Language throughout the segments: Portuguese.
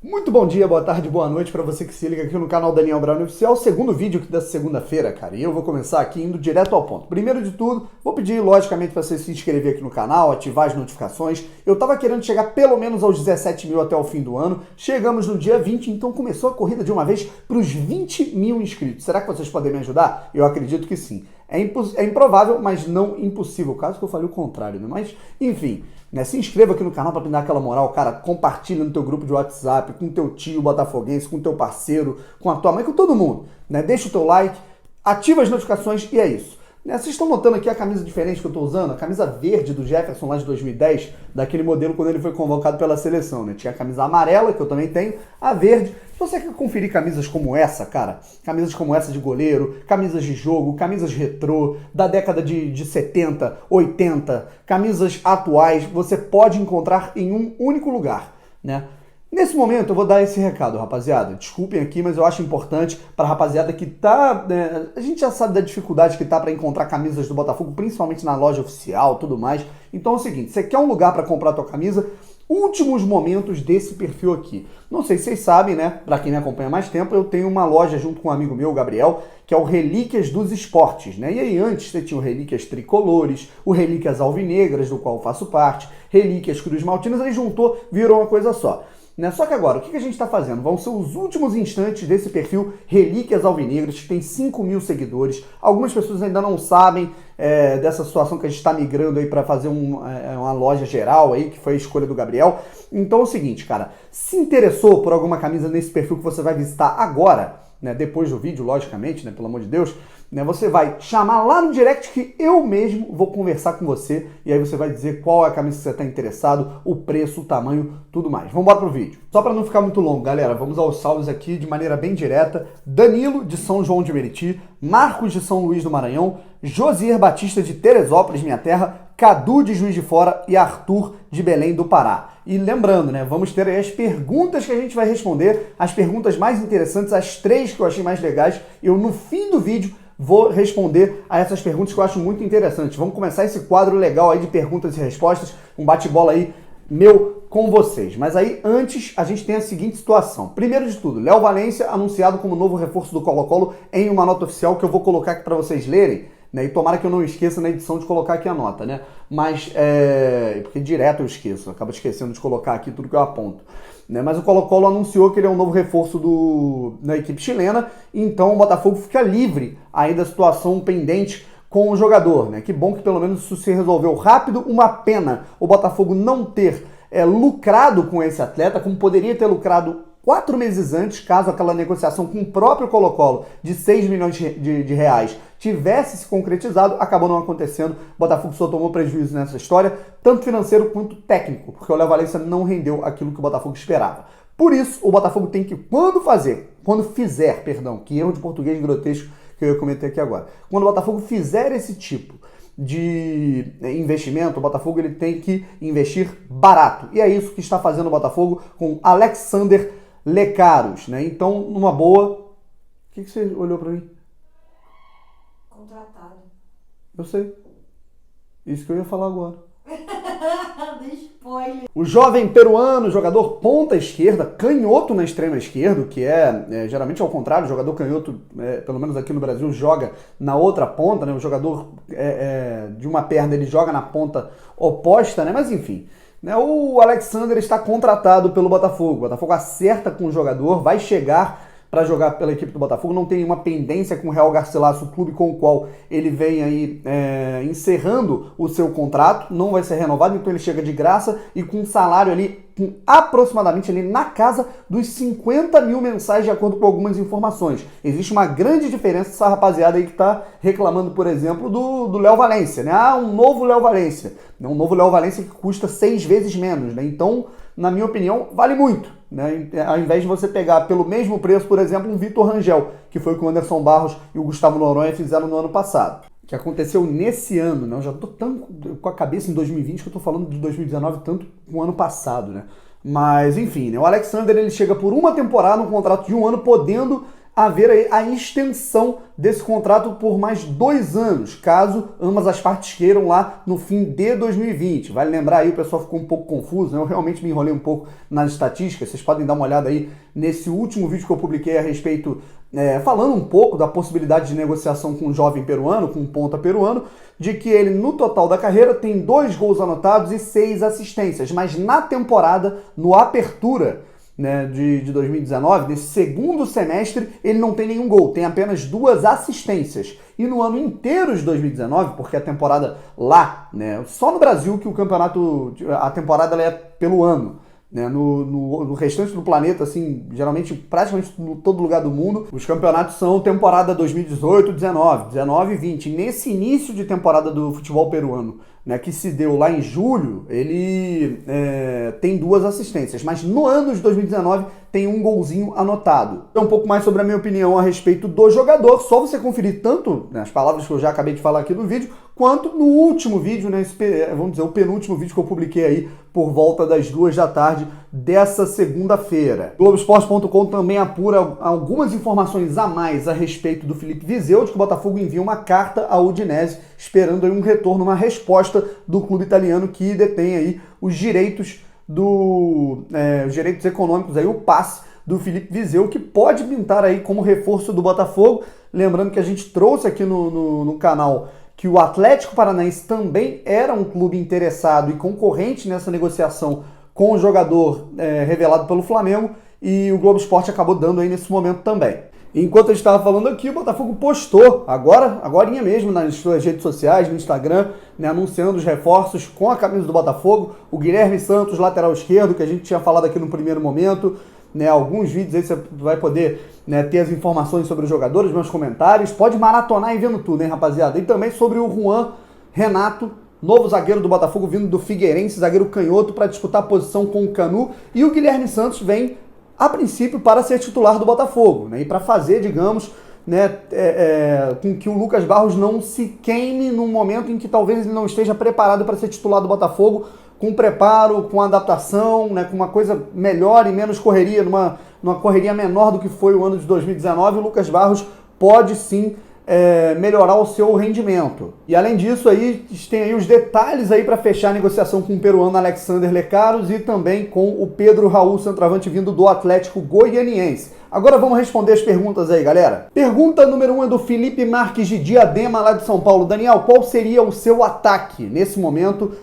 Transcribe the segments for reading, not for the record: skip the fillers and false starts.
Muito bom dia, boa tarde, boa noite para você que se liga aqui no canal Daniel Brown Oficial, segundo vídeo aqui dessa segunda-feira, cara, e eu vou começar aqui indo direto ao ponto. Primeiro de tudo, vou pedir, logicamente, para você se inscrever aqui no canal, ativar as notificações. Eu tava querendo chegar pelo menos aos 17 mil até o fim do ano, chegamos no dia 20, então começou a corrida de uma vez para os 20 mil inscritos. Será que vocês podem me ajudar? Eu acredito que sim. É improvável, mas não impossível, caso que eu falei o contrário, né? Mas, enfim, né? Se inscreva aqui no canal para me dar aquela moral, cara, compartilha no teu grupo de WhatsApp, com teu tio botafoguense, com teu parceiro, com a tua mãe, com todo mundo, né? Deixa o teu like, ativa as notificações e é isso. Vocês estão notando aqui a camisa diferente que eu estou usando? A camisa verde do Jefferson lá de 2010, daquele modelo quando ele foi convocado pela seleção, né? Tinha a camisa amarela, que eu também tenho, a verde. Se você quer conferir camisas como essa, cara, camisas como essa de goleiro, camisas de jogo, camisas retrô, da década de 70, 80, camisas atuais, você pode encontrar em um único lugar, né? Nesse momento eu vou dar esse recado, rapaziada. Desculpem aqui, mas eu acho importante para a rapaziada que tá... né, a gente já sabe da dificuldade que tá para encontrar camisas do Botafogo, principalmente na loja oficial e tudo mais. Então é o seguinte, você quer um lugar para comprar a tua camisa? Últimos momentos desse perfil aqui. Não sei se vocês sabem, né? Para quem me acompanha há mais tempo, eu tenho uma loja junto com um amigo meu, o Gabriel, que é o Relíquias dos Esportes, né? E aí antes você tinha o Relíquias Tricolores, o Relíquias Alvinegras, do qual eu faço parte, Relíquias Cruz Maltinas, aí juntou, virou uma coisa só. Né? Só que agora, o que a gente está fazendo? Vão ser os últimos instantes desse perfil Relíquias Alvinegras, que tem 5 mil seguidores. Algumas pessoas ainda não sabem dessa situação que a gente está migrando aí para fazer uma loja geral aí, que foi a escolha do Gabriel. Então é o seguinte, cara, se interessou por alguma camisa nesse perfil que você vai visitar agora, né, depois do vídeo, logicamente, né, pelo amor de Deus, né, você vai chamar lá no direct que eu mesmo vou conversar com você e aí você vai dizer qual é a camisa que você está interessado, o preço, o tamanho, tudo mais. Vamos embora pro vídeo. Só para não ficar muito longo, galera, vamos aos salves aqui de maneira bem direta. Danilo, de São João de Meriti, Marcos, de São Luís do Maranhão, Josier Batista, de Teresópolis, minha terra, Cadu, de Juiz de Fora e Arthur, de Belém do Pará. E lembrando, né, vamos ter aí as perguntas que a gente vai responder, as perguntas mais interessantes, as 3 que eu achei mais legais. Eu, no fim do vídeo, vou responder a essas perguntas que eu acho muito interessantes. Vamos começar esse quadro legal aí de perguntas e respostas, um bate-bola aí meu com vocês. Mas aí, antes, a gente tem a seguinte situação. Primeiro de tudo, Léo Valência anunciado como novo reforço do Colo-Colo em uma nota oficial que eu vou colocar aqui para vocês lerem. Né? E tomara que eu não esqueça na edição de colocar aqui a nota, né? Mas, porque direto eu esqueço, acabo esquecendo de colocar aqui tudo que eu aponto. Né? Mas o Colo-Colo anunciou que ele é um novo reforço da equipe chilena, então o Botafogo fica livre aí da situação pendente com o jogador. Né? Que bom que pelo menos isso se resolveu rápido. Uma pena o Botafogo não ter lucrado com esse atleta, como poderia ter lucrado 4 meses antes, caso aquela negociação com o próprio Colo-Colo de 6 milhões de reais tivesse se concretizado, acabou não acontecendo. O Botafogo só tomou prejuízo nessa história, tanto financeiro quanto técnico, porque o Léo Valência não rendeu aquilo que o Botafogo esperava. Por isso, o Botafogo tem que, que erro de português grotesco que eu comentei aqui agora. Quando o Botafogo fizer esse tipo de investimento, o Botafogo ele tem que investir barato. E é isso que está fazendo o Botafogo com Alexander Lecaros, né? Então, numa boa... O que você olhou para mim? Contratado. Eu sei. Isso que eu ia falar agora. Dê spoiler. O jovem peruano, jogador ponta esquerda, canhoto na extrema esquerda, que geralmente ao contrário, o jogador canhoto, pelo menos aqui no Brasil, joga na outra ponta, né? O jogador de uma perna, ele joga na ponta oposta, né? Mas enfim, né? O Alexander está contratado pelo Botafogo. O Botafogo acerta com o jogador, vai chegar para jogar pela equipe do Botafogo, não tem nenhuma pendência com o Real Garcilaso, o clube com o qual ele vem aí encerrando o seu contrato, não vai ser renovado, então ele chega de graça e com um salário ali com aproximadamente ali na casa dos 50 mil mensais, de acordo com algumas informações. Existe uma grande diferença dessa rapaziada aí que está reclamando, por exemplo, do Léo Valência, né? Um novo Léo Valência. Um novo Léo Valência que custa 6 vezes menos, né? Então, na minha opinião, vale muito. Né? Ao invés de você pegar pelo mesmo preço, por exemplo, um Vitor Rangel, que foi o que o Anderson Barros e o Gustavo Noronha fizeram no ano passado. Que aconteceu nesse ano, né? Eu já tô tão com a cabeça em 2020 que eu tô falando de 2019 tanto com o ano passado, né? Mas, enfim, né? O Alexander ele chega por uma temporada, um contrato de 1 ano, podendo haver aí a extensão desse contrato por mais 2 anos, caso ambas as partes queiram lá no fim de 2020. Vale lembrar aí, o pessoal ficou um pouco confuso, né? Eu realmente me enrolei um pouco nas estatísticas, vocês podem dar uma olhada aí nesse último vídeo que eu publiquei a respeito, falando um pouco da possibilidade de negociação com um jovem peruano, com um ponta peruano, de que ele no total da carreira tem 2 gols anotados e 6 assistências, mas na temporada, no Apertura, né, de 2019, nesse segundo semestre, ele não tem nenhum gol, tem apenas 2 assistências. E no ano inteiro de 2019, porque a temporada lá, né, só no Brasil que o campeonato, a temporada ela é pelo ano, né, no restante do planeta, assim, geralmente praticamente em todo lugar do mundo, os campeonatos são temporada 2018, 19, 19 e 20. Nesse início de temporada do futebol peruano, né, que se deu lá em julho, ele tem 2 assistências, mas no ano de 2019 tem um golzinho anotado. Um pouco mais sobre a minha opinião a respeito do jogador, só você conferir tanto, né, as palavras que eu já acabei de falar aqui no vídeo, quanto no último vídeo, né, vamos dizer, o penúltimo vídeo que eu publiquei aí por volta das 2 da tarde dessa segunda-feira. Globoesporte.com também apura algumas informações a mais a respeito do Filipe Viseu, de que o Botafogo envia uma carta ao Udinese, esperando aí um retorno, uma resposta do clube italiano que detém aí os direitos os direitos econômicos, aí, o passe do Filipe Viseu, que pode pintar aí como reforço do Botafogo. Lembrando que a gente trouxe aqui no canal que o Atlético Paranaense também era um clube interessado e concorrente nessa negociação com o jogador revelado pelo Flamengo, e o Globo Esporte acabou dando aí nesse momento também. Enquanto a gente estava falando aqui, o Botafogo postou, agorinha mesmo, nas suas redes sociais, no Instagram, né, anunciando os reforços com a camisa do Botafogo. O Guilherme Santos, lateral esquerdo, que a gente tinha falado aqui no primeiro momento, né, alguns vídeos aí você vai poder, né, ter as informações sobre os jogadores, meus comentários. Pode maratonar e vendo tudo, hein, rapaziada? E também sobre o Juan Renato, novo zagueiro do Botafogo, vindo do Figueirense, zagueiro canhoto, para disputar a posição com o Canu. E o Guilherme Santos vem, a princípio, para ser titular do Botafogo, né, e para fazer, digamos, né, com que o Lucas Barros não se queime num momento em que talvez ele não esteja preparado para ser titular do Botafogo, com preparo, com adaptação, né, com uma coisa melhor e menos correria, numa correria menor do que foi o ano de 2019, o Lucas Barros pode sim melhorar o seu rendimento. E além disso, aí tem aí os detalhes aí para fechar a negociação com o peruano Alexander Lecaros e também com o Pedro Raul, centroavante vindo do Atlético Goianiense. Agora vamos responder as perguntas aí, galera. Pergunta número 1 é do Felipe Marques de Diadema, lá de São Paulo. Daniel, qual seria o seu ataque nesse momento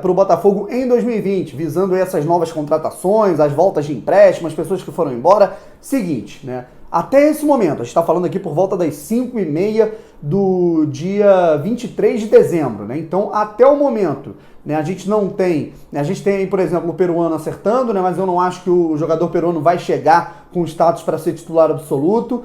para o Botafogo em 2020, visando essas novas contratações, as voltas de empréstimo, as pessoas que foram embora? Seguinte, né? Até esse momento, a gente está falando aqui por volta das 5h30 do dia 23 de dezembro, né? Então, até o momento, né, a gente não tem, né, a gente tem, por exemplo, o peruano acertando, né, mas eu não acho que o jogador peruano vai chegar com status para ser titular absoluto,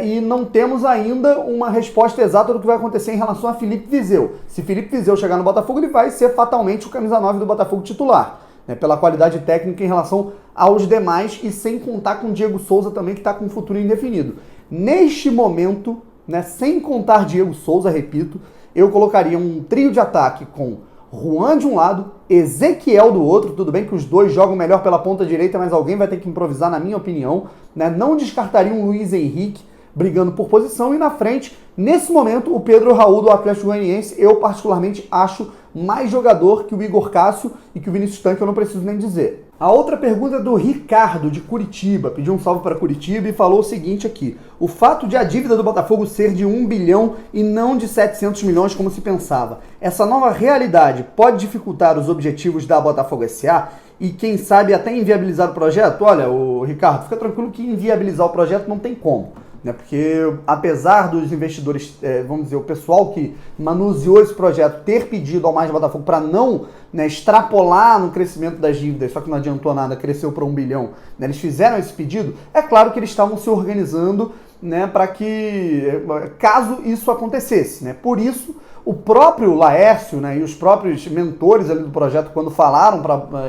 e não temos ainda uma resposta exata do que vai acontecer em relação a Filipe Viseu. Se Filipe Viseu chegar no Botafogo, ele vai ser fatalmente o camisa 9 do Botafogo titular, né, pela qualidade técnica em relação aos demais, e sem contar com o Diego Souza também, que está com um futuro indefinido. Neste momento, né, sem contar Diego Souza, repito, eu colocaria um trio de ataque com Juan de um lado, Ezequiel do outro. Tudo bem que os dois jogam melhor pela ponta direita, mas alguém vai ter que improvisar, na minha opinião, né? Não descartaria um Luiz Henrique brigando por posição, e na frente, nesse momento, o Pedro Raul do Atlético Goianiense. Eu particularmente acho mais jogador que o Igor Cássio e que o Vinícius Tanque, eu não preciso nem dizer. A outra pergunta é do Ricardo, de Curitiba. Pediu um salve para Curitiba e falou o seguinte aqui: o fato de a dívida do Botafogo ser de 1 bilhão e não de 700 milhões como se pensava, essa nova realidade pode dificultar os objetivos da Botafogo SA e, quem sabe, até inviabilizar o projeto? Olha, o Ricardo, fica tranquilo que inviabilizar o projeto não tem como, né? Porque apesar dos investidores, vamos dizer, o pessoal que manuseou esse projeto ter pedido ao Mais Botafogo para não, né, extrapolar no crescimento das dívidas, só que não adiantou nada, cresceu para 1 bilhão, né, eles fizeram esse pedido, é claro que eles estavam se organizando, né, para que, caso isso acontecesse, né? Por isso, o próprio Laércio, né, e os próprios mentores ali do projeto, quando falaram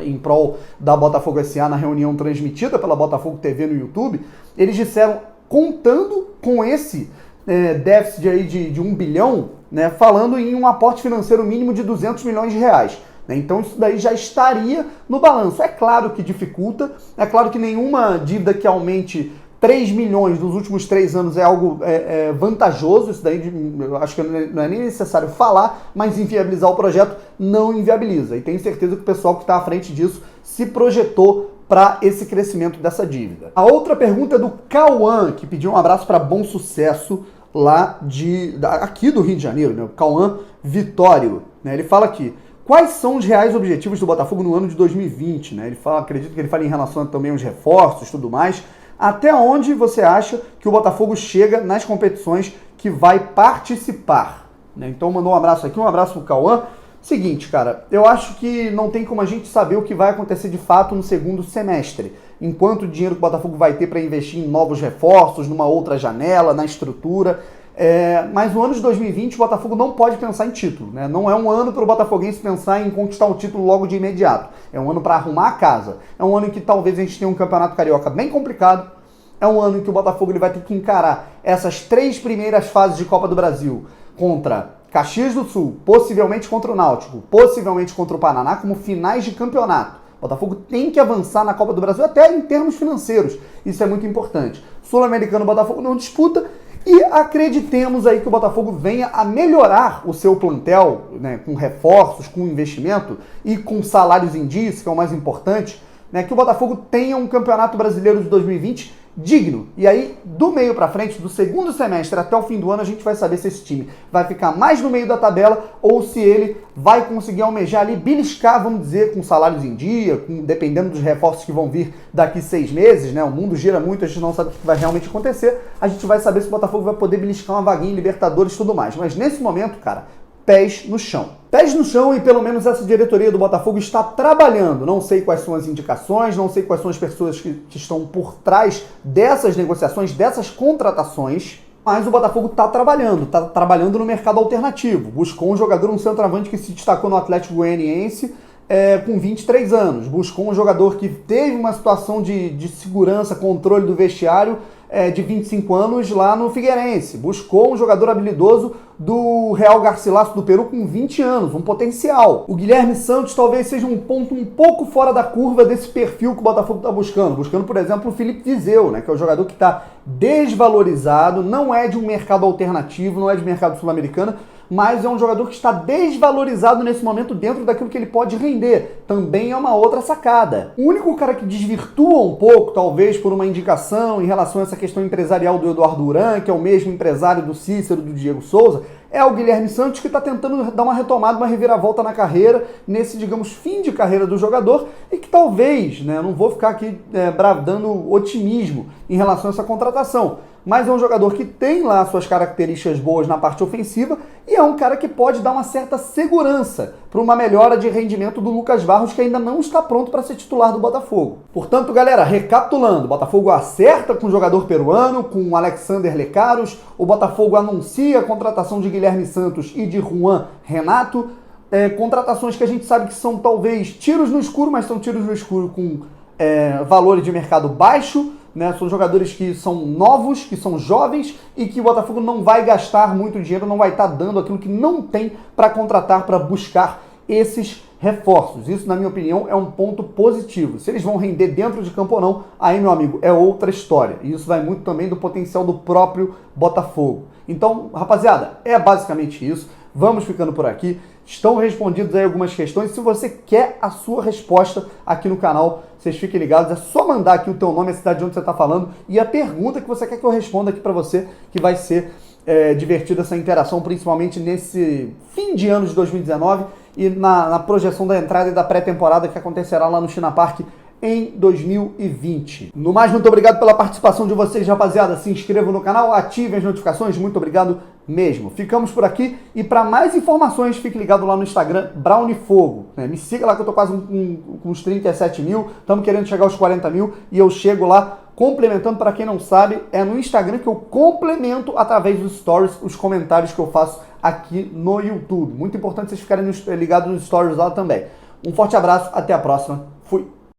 em prol da Botafogo SA na reunião transmitida pela Botafogo TV no YouTube, eles disseram, contando com esse déficit aí de 1 bilhão, né, falando em um aporte financeiro mínimo de 200 milhões de reais. Né? Então isso daí já estaria no balanço. É claro que dificulta, é claro que nenhuma dívida que aumente 3 milhões nos últimos 3 anos é algo vantajoso, isso daí eu acho que não é nem necessário falar, mas inviabilizar o projeto não inviabiliza. E tenho certeza que o pessoal que está à frente disso se projetou para esse crescimento dessa dívida. A outra pergunta é do Cauã, que pediu um abraço para Bom Sucesso lá aqui do Rio de Janeiro, né? O Cauã Vitório, né? Ele fala aqui: quais são os reais objetivos do Botafogo no ano de 2020? Né? Ele fala, acredito que ele fala em relação também aos reforços e tudo mais. Até onde você acha que o Botafogo chega nas competições que vai participar? Né? Então mandou um abraço aqui, um abraço pro Cauã. Seguinte, cara, eu acho que não tem como a gente saber o que vai acontecer de fato no segundo semestre. Enquanto o dinheiro que o Botafogo vai ter para investir em novos reforços, numa outra janela, na estrutura. Mas no ano de 2020 o Botafogo não pode pensar em título, né? Não é um ano para o botafoguense pensar em conquistar o título logo de imediato. É um ano para arrumar a casa. É um ano em que talvez a gente tenha um campeonato carioca bem complicado. É um ano em que o Botafogo ele vai ter que encarar essas 3 primeiras fases de Copa do Brasil contra Caxias do Sul, possivelmente contra o Náutico, possivelmente contra o Paraná, como finais de campeonato. O Botafogo tem que avançar na Copa do Brasil até em termos financeiros. Isso é muito importante. Sul-Americano o Botafogo não disputa. E acreditemos aí que o Botafogo venha a melhorar o seu plantel, né, com reforços, com investimento e com salários em dias, que é o mais importante, né, que o Botafogo tenha um Campeonato Brasileiro de 2020 digno. E aí, do meio para frente, do segundo semestre até o fim do ano, a gente vai saber se esse time vai ficar mais no meio da tabela ou se ele vai conseguir almejar ali, beliscar, vamos dizer, com salários em dia, dependendo dos reforços que vão vir daqui 6 meses, né? O mundo gira muito, a gente não sabe o que vai realmente acontecer. A gente vai saber se o Botafogo vai poder beliscar uma vaguinha em Libertadores e tudo mais. Mas nesse momento, cara, pés no chão. Pés no chão, e pelo menos essa diretoria do Botafogo está trabalhando. Não sei quais são as indicações, não sei quais são as pessoas que estão por trás dessas negociações, dessas contratações, mas o Botafogo está trabalhando no mercado alternativo. Buscou um jogador, um centroavante que se destacou no Atlético Goianiense com 23 anos. Buscou um jogador que teve uma situação de segurança, controle do vestiário, de 25 anos lá no Figueirense. Buscou um jogador habilidoso do Real Garcilaso do Peru com 20 anos, um potencial. O Guilherme Santos talvez seja um ponto um pouco fora da curva desse perfil que o Botafogo está buscando. Buscando, por exemplo, o Felipe Viseu, né, que é um jogador que está desvalorizado, não é de um mercado alternativo, não é de mercado sul-americano, mas é um jogador que está desvalorizado nesse momento dentro daquilo que ele pode render. Também é uma outra sacada. O único cara que desvirtua um pouco, talvez por uma indicação em relação a essa questão empresarial do Eduardo Duran, que é o mesmo empresário do Cícero, do Diego Souza, é o Guilherme Santos, que está tentando dar uma retomada, uma reviravolta na carreira, nesse, digamos, fim de carreira do jogador, e que talvez, né, não vou ficar aqui bradando otimismo em relação a essa contratação, mas é um jogador que tem lá suas características boas na parte ofensiva e é um cara que pode dar uma certa segurança para uma melhora de rendimento do Lucas Barros, que ainda não está pronto para ser titular do Botafogo. Portanto, galera, recapitulando, o Botafogo acerta com o jogador peruano, com o Alexander Lecaros, o Botafogo anuncia a contratação de Guilherme Santos e de Juan Renato, contratações que a gente sabe que são talvez tiros no escuro, mas são tiros no escuro com valores de mercado baixo, né? São jogadores que são novos, que são jovens e que o Botafogo não vai gastar muito dinheiro, não vai estar dando aquilo que não tem para contratar, para buscar esses reforços. Isso, na minha opinião, é um ponto positivo. Se eles vão render dentro de campo ou não, aí, meu amigo, é outra história. E isso vai muito também do potencial do próprio Botafogo. Então, rapaziada, é basicamente isso. Vamos ficando por aqui. Estão respondidas aí algumas questões. Se você quer a sua resposta aqui no canal, vocês fiquem ligados. É só mandar aqui o teu nome, a cidade de onde você está falando e a pergunta que você quer que eu responda aqui para você, que vai ser divertida essa interação, principalmente nesse fim de ano de 2019 e na projeção da entrada e da pré-temporada que acontecerá lá no China Park em 2020. No mais, muito obrigado pela participação de vocês, rapaziada. Se inscrevam no canal, ativem as notificações. Muito obrigado mesmo. Ficamos por aqui e para mais informações, fique ligado lá no Instagram, Brownifogo. Me siga lá que eu tô quase com uns 37 mil. Estamos querendo chegar aos 40 mil e eu chego lá complementando. Para quem não sabe, é no Instagram que eu complemento através dos stories os comentários que eu faço aqui no YouTube. Muito importante vocês ficarem ligados nos stories lá também. Um forte abraço, até a próxima. Fui!